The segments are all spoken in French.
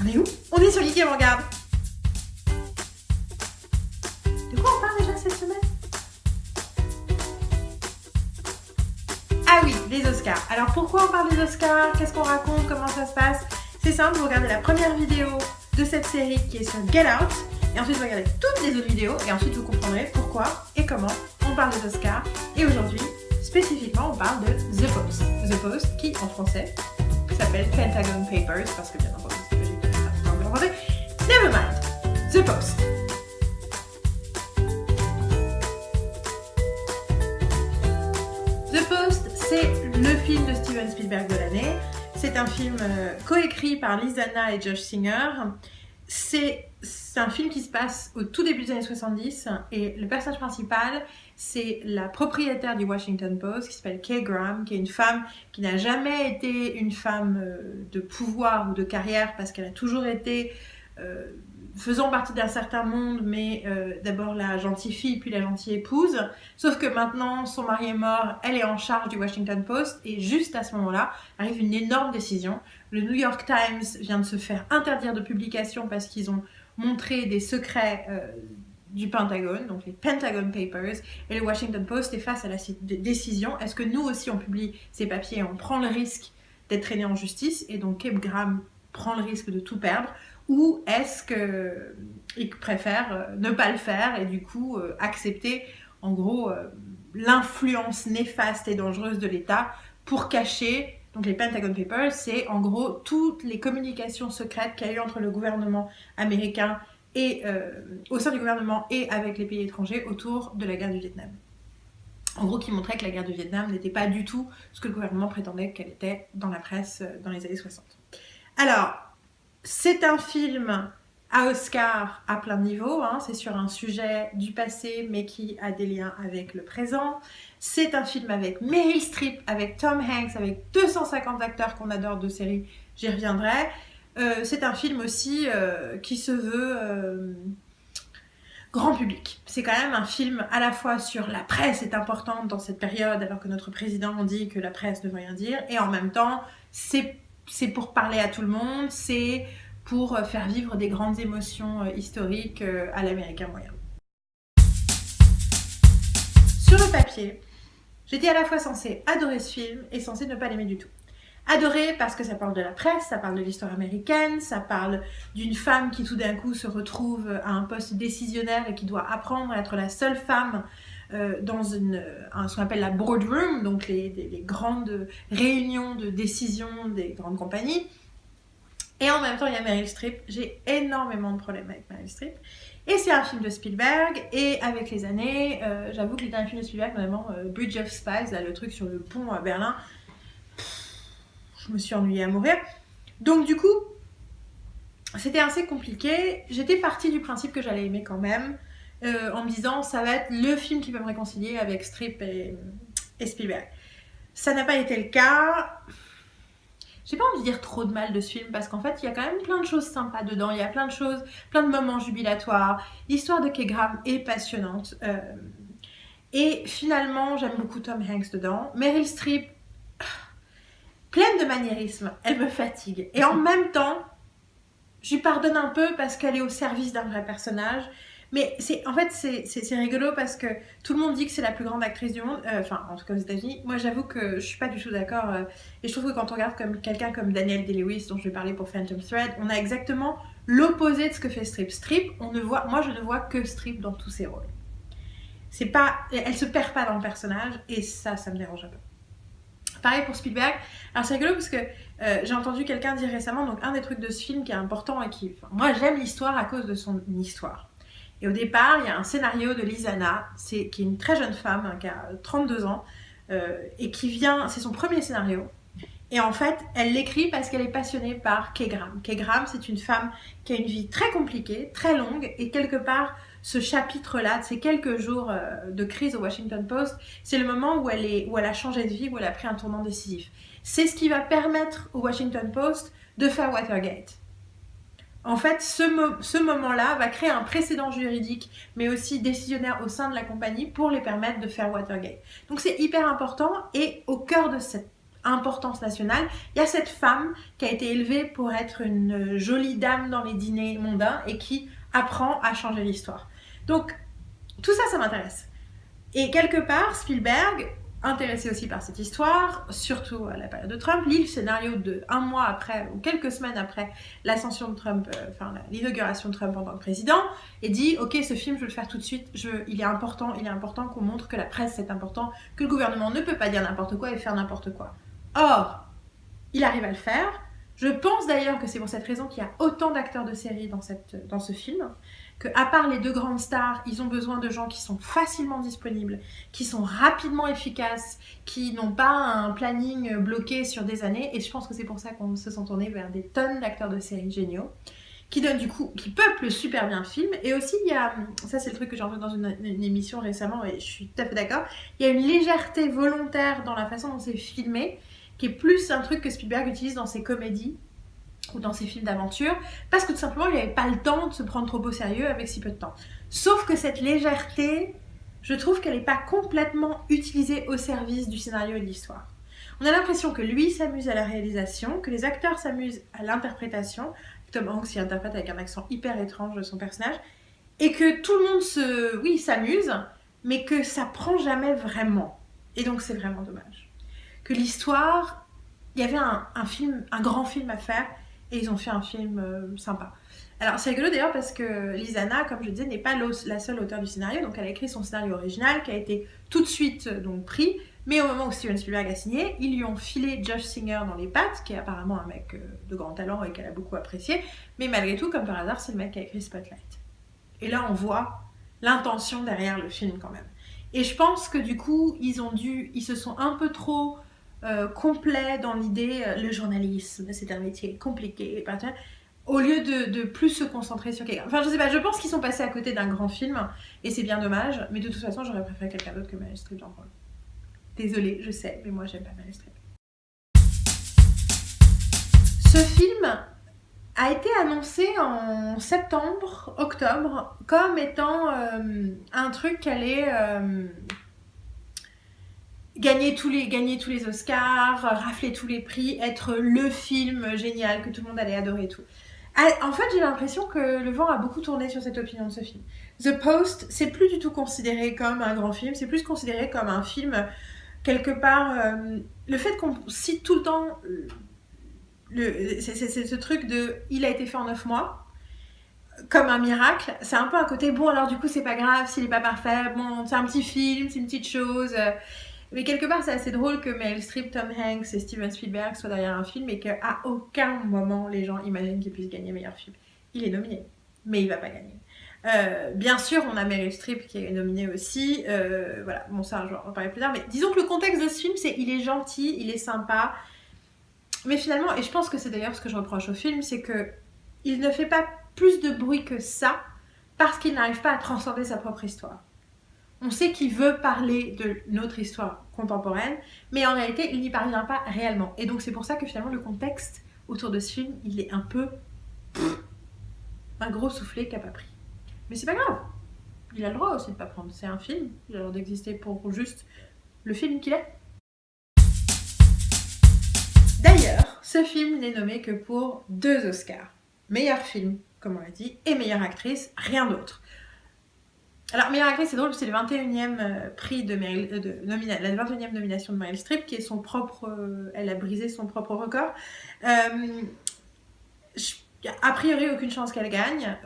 On est où? On est sur Geek Avant-Garde. De quoi on parle déjà cette semaine? Ah oui, les Oscars. Alors pourquoi on parle des Oscars? Qu'est-ce qu'on raconte? Comment ça se passe? C'est simple, vous regardez la première vidéo de cette série qui est sur Get Out, et ensuite vous regardez toutes les autres vidéos, et ensuite vous comprendrez pourquoi et comment on parle des Oscars. Et aujourd'hui, spécifiquement, on parle de The Post. The Post, qui en français s'appelle Pentagon Papers, parce que bien entendu, c'est que j'ai fait ça en français. Never mind. The Post. The Post, c'est le film de Steven Spielberg de l'année. C'est un film coécrit par Lizana et Josh Singer. C'est un film qui se passe au tout début des années 70 et le personnage principal, c'est la propriétaire du Washington Post qui s'appelle Kay Graham, qui est une femme qui n'a jamais été une femme de pouvoir ou de carrière parce qu'elle a toujours été faisant partie d'un certain monde, mais d'abord la gentille fille puis la gentille épouse. Sauf que maintenant, son mari est mort, elle est en charge du Washington Post et juste à ce moment-là, arrive une énorme décision. Le New York Times vient de se faire interdire de publication parce qu'ils ont montré des secrets du Pentagone, donc les Pentagon Papers, et le Washington Post est face à la décision. Est-ce que nous aussi on publie ces papiers et on prend le risque d'être traîné en justice, et donc Kay Graham prend le risque de tout perdre, ou est-ce qu'il préfère ne pas le faire et du coup accepter en gros l'influence néfaste et dangereuse de l'État pour cacher. Donc les Pentagon Papers, c'est en gros toutes les communications secrètes qu'il y a eu entre le gouvernement américain et au sein du gouvernement et avec les pays étrangers autour de la guerre du Vietnam. En gros, qui montrait que la guerre du Vietnam n'était pas du tout ce que le gouvernement prétendait qu'elle était dans la presse dans les années 60. Alors, c'est un film à Oscar à plein de niveaux, hein. C'est sur un sujet du passé mais qui a des liens avec le présent. C'est un film avec Meryl Streep, avec Tom Hanks, avec 250 acteurs qu'on adore de séries, j'y reviendrai. C'est un film aussi qui se veut grand public. C'est quand même un film à la fois sur la presse est importante dans cette période alors que notre président dit que la presse ne veut rien dire, et en même temps c'est pour parler à tout le monde, c'est pour faire vivre des grandes émotions historiques à l'américain moyen. Sur le papier, j'étais à la fois censée adorer ce film et censée ne pas l'aimer du tout. Adorer parce que ça parle de la presse, ça parle de l'histoire américaine, ça parle d'une femme qui tout d'un coup se retrouve à un poste décisionnaire et qui doit apprendre à être la seule femme dans ce qu'on appelle la boardroom, donc les grandes réunions de décision des grandes compagnies. Et en même temps, il y a Meryl Streep. J'ai énormément de problèmes avec Meryl Streep. Et c'est un film de Spielberg. Et avec les années, j'avoue que les derniers films de Spielberg, notamment Bridge of Spies, là, le truc sur le pont à Berlin, je me suis ennuyée à mourir. Donc du coup, c'était assez compliqué. J'étais partie du principe que j'allais aimer quand même, en me disant ça va être le film qui va me réconcilier avec Streep et Spielberg. Ça n'a pas été le cas. J'ai pas envie de dire trop de mal de ce film parce qu'en fait il y a quand même plein de choses sympas dedans, il y a plein de choses, plein de moments jubilatoires. L'histoire de Kay Graham est passionnante et finalement j'aime beaucoup Tom Hanks dedans. Meryl Streep, pleine de maniérisme, elle me fatigue, et en même temps je lui pardonne un peu parce qu'elle est au service d'un vrai personnage. Mais en fait, c'est rigolo parce que tout le monde dit que c'est la plus grande actrice du monde, enfin en tout cas aux États-Unis. Moi j'avoue que je suis pas du tout d'accord, et je trouve que quand on regarde comme quelqu'un comme Daniel Day-Lewis, dont je vais parler pour Phantom Thread, on a exactement l'opposé de ce que fait Streep. Moi je ne vois que Streep dans tous ses rôles. Elle se perd pas dans le personnage, et ça me dérange un peu. Pareil pour Spielberg. Alors c'est rigolo parce que j'ai entendu quelqu'un dire récemment, donc un des trucs de ce film qui est important et moi j'aime l'histoire à cause de son histoire. Et au départ, il y a un scénario de Lizana, qui est une très jeune femme, hein, qui a 32 ans, et c'est son premier scénario. Et en fait, elle l'écrit parce qu'elle est passionnée par Kay Graham. Kay Graham, c'est une femme qui a une vie très compliquée, très longue, et quelque part, ce chapitre-là, de ces quelques jours de crise au Washington Post, c'est le moment où elle a changé de vie, où elle a pris un tournant décisif. C'est ce qui va permettre au Washington Post de faire Watergate. En fait, ce moment-là va créer un précédent juridique, mais aussi décisionnaire au sein de la compagnie pour les permettre de faire Watergate. Donc c'est hyper important, et au cœur de cette importance nationale. Il y a cette femme qui a été élevée pour être une jolie dame dans les dîners mondains et qui apprend à changer l'histoire. Donc, tout ça, ça m'intéresse. Et quelque part, Spielberg, intéressé aussi par cette histoire, surtout à la période de Trump, lit le scénario de un mois après ou quelques semaines après l'ascension de Trump, l'inauguration de Trump en tant que président, et dit ok, ce film je veux le faire tout de suite, il est important qu'on montre que la presse c'est important, que le gouvernement ne peut pas dire n'importe quoi et faire n'importe quoi. Or, il arrive à le faire. Je pense d'ailleurs que c'est pour cette raison qu'il y a autant d'acteurs de série dans ce film, qu'à part les deux grandes stars, ils ont besoin de gens qui sont facilement disponibles, qui sont rapidement efficaces, qui n'ont pas un planning bloqué sur des années, et je pense que c'est pour ça qu'on se sent tourné vers des tonnes d'acteurs de série géniaux, qui peuplent super bien le film. Et aussi, il y a, ça c'est le truc que j'ai entendu dans une émission récemment, et je suis tout à fait d'accord, il y a une légèreté volontaire dans la façon dont c'est filmé, qui est plus un truc que Spielberg utilise dans ses comédies ou dans ses films d'aventure, parce que tout simplement il n'avait pas le temps de se prendre trop au sérieux avec si peu de temps. Sauf que cette légèreté, je trouve qu'elle n'est pas complètement utilisée au service du scénario et de l'histoire. On a l'impression que lui s'amuse à la réalisation, que les acteurs s'amusent à l'interprétation, Tom Hanks s'y interprète avec un accent hyper étrange de son personnage, et que tout le monde s'amuse, mais que ça prend jamais vraiment. Et donc c'est vraiment dommage. Que l'histoire, il y avait un grand film à faire, et ils ont fait un film sympa. Alors c'est rigolo d'ailleurs parce que Lizana, comme je disais, n'est pas la seule auteure du scénario, donc elle a écrit son scénario original qui a été tout de suite donc pris, mais au moment où Steven Spielberg a signé, ils lui ont filé Josh Singer dans les pattes, qui est apparemment un mec de grand talent et qu'elle a beaucoup apprécié, mais malgré tout, comme par hasard, c'est le mec qui a écrit Spotlight. Et là on voit l'intention derrière le film quand même. Et je pense que du coup, ils se sont un peu trop complets dans l'idée, le journalisme, c'est un métier compliqué, au lieu de plus se concentrer sur quelqu'un. Enfin, je sais pas, je pense qu'ils sont passés à côté d'un grand film, et c'est bien dommage, mais de toute façon, j'aurais préféré quelqu'un d'autre que Meryl Streep dans le rôle. Désolée, je sais, mais moi, j'aime pas Meryl Streep. Ce film a été annoncé en octobre, comme étant un truc qui allait gagner tous les Oscars, rafler tous les prix, être le film génial que tout le monde allait adorer et tout. En fait, j'ai l'impression que le vent a beaucoup tourné sur cette opinion de ce film. The Post, c'est plus du tout considéré comme un grand film, c'est plus considéré comme un film, quelque part, le fait qu'on cite tout le temps, c'est ce truc de « il a été fait en 9 mois », comme un miracle, c'est un peu un côté « bon, alors du coup, c'est pas grave s'il est pas parfait, bon, c'est un petit film, c'est une petite chose ». Mais quelque part, c'est assez drôle que Meryl Streep, Tom Hanks et Steven Spielberg soient derrière un film et qu'à aucun moment les gens imaginent qu'il puisse gagner meilleur film. Il est nominé, mais il va pas gagner. Bien sûr, on a Meryl Streep qui est nominée aussi. Voilà, bon ça, je vais en parler plus tard. Mais disons que le contexte de ce film, c'est il est gentil, il est sympa. Mais finalement, et je pense que c'est d'ailleurs ce que je reproche au film, c'est que il ne fait pas plus de bruit que ça parce qu'il n'arrive pas à transcender sa propre histoire. On sait qu'il veut parler de notre histoire contemporaine, mais en réalité, il n'y parvient pas réellement. Et donc, c'est pour ça que finalement, le contexte autour de ce film, il est un peu un gros soufflet qui n'a pas pris. Mais c'est pas grave. Il a le droit aussi de pas prendre. C'est un film. Il a le droit d'exister pour juste le film qu'il est. D'ailleurs, ce film n'est nommé que pour 2 Oscars. Meilleur film, comme on l'a dit, et meilleure actrice, rien d'autre. Alors, meilleure actrice, c'est drôle, c'est le 21e prix la 21e nomination de Meryl Streep, qui est son propre... elle a brisé son propre record. A priori, aucune chance qu'elle gagne.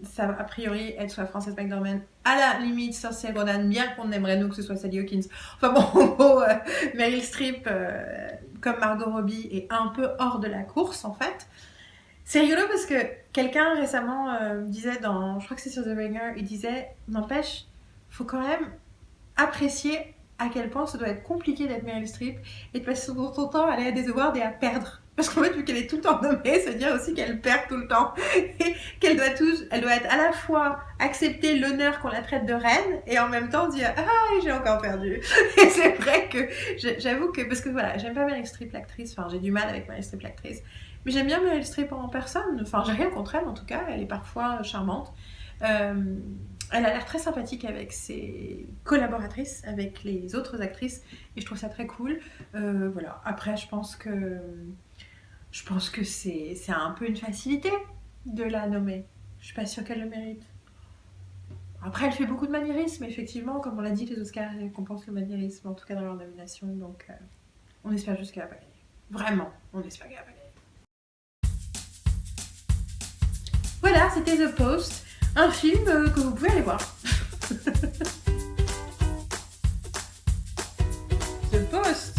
Ça va a priori être soit Frances McDormand, à la limite Saoirse Ronan, bien qu'on aimerait nous que ce soit Sally Hawkins. Enfin bon, en gros, Meryl Streep, comme Margot Robbie, est un peu hors de la course, en fait. C'est rigolo parce que quelqu'un récemment disait je crois que c'est sur The Ringer, il disait, n'empêche, faut quand même apprécier à quel point ça doit être compliqué d'être Meryl Streep et de passer son temps à aller à des awards et à perdre. Parce qu'en fait, vu qu'elle est tout le temps nommée, ça veut dire aussi qu'elle perd tout le temps. Et qu'elle doit être à la fois accepter l'honneur qu'on la traite de reine et en même temps dire « Ah, j'ai encore perdu !» Et c'est vrai que j'avoue que, parce que voilà, j'aime pas Meryl Streep l'actrice, enfin j'ai du mal avec Meryl Streep l'actrice, mais j'aime bien Meryl Streep en personne, enfin j'ai rien contre elle en tout cas, elle est parfois charmante. Elle a l'air très sympathique avec ses collaboratrices, avec les autres actrices, et je trouve ça très cool. Voilà. Après, je pense que c'est un peu une facilité de la nommer. Je suis pas sûre qu'elle le mérite. Après, elle fait beaucoup de maniérisme, effectivement, comme on l'a dit, les Oscars récompensent le maniérisme, en tout cas dans leur nomination, donc on espère juste qu'elle va pas gagner. Vraiment, on espère qu'elle va pas gagner. Voilà, c'était The Post, un film que vous pouvez aller voir. The Post.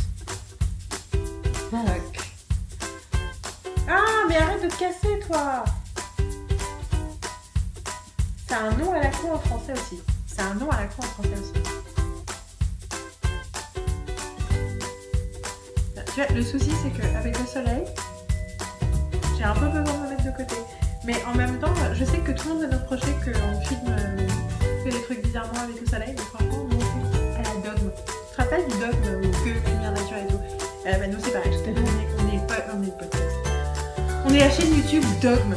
Fuck. Ah, mais arrête de te casser, toi. C'est un nom à la con en français aussi. C'est un nom à la con en français aussi. Tu vois, le souci, c'est qu'avec le soleil, j'ai un peu besoin de me mettre de côté. Mais en même temps, je sais que tout le monde va nous reprocher qu'on filme fait des trucs bizarrement avec le soleil, mais franchement, nous, à la Dogme. Tu te rappelles du Dogme ou que Lumière Nature et tout? Bah, nous, c'est pareil, tout à fait, on est podcast. On est la chaîne YouTube Dogme.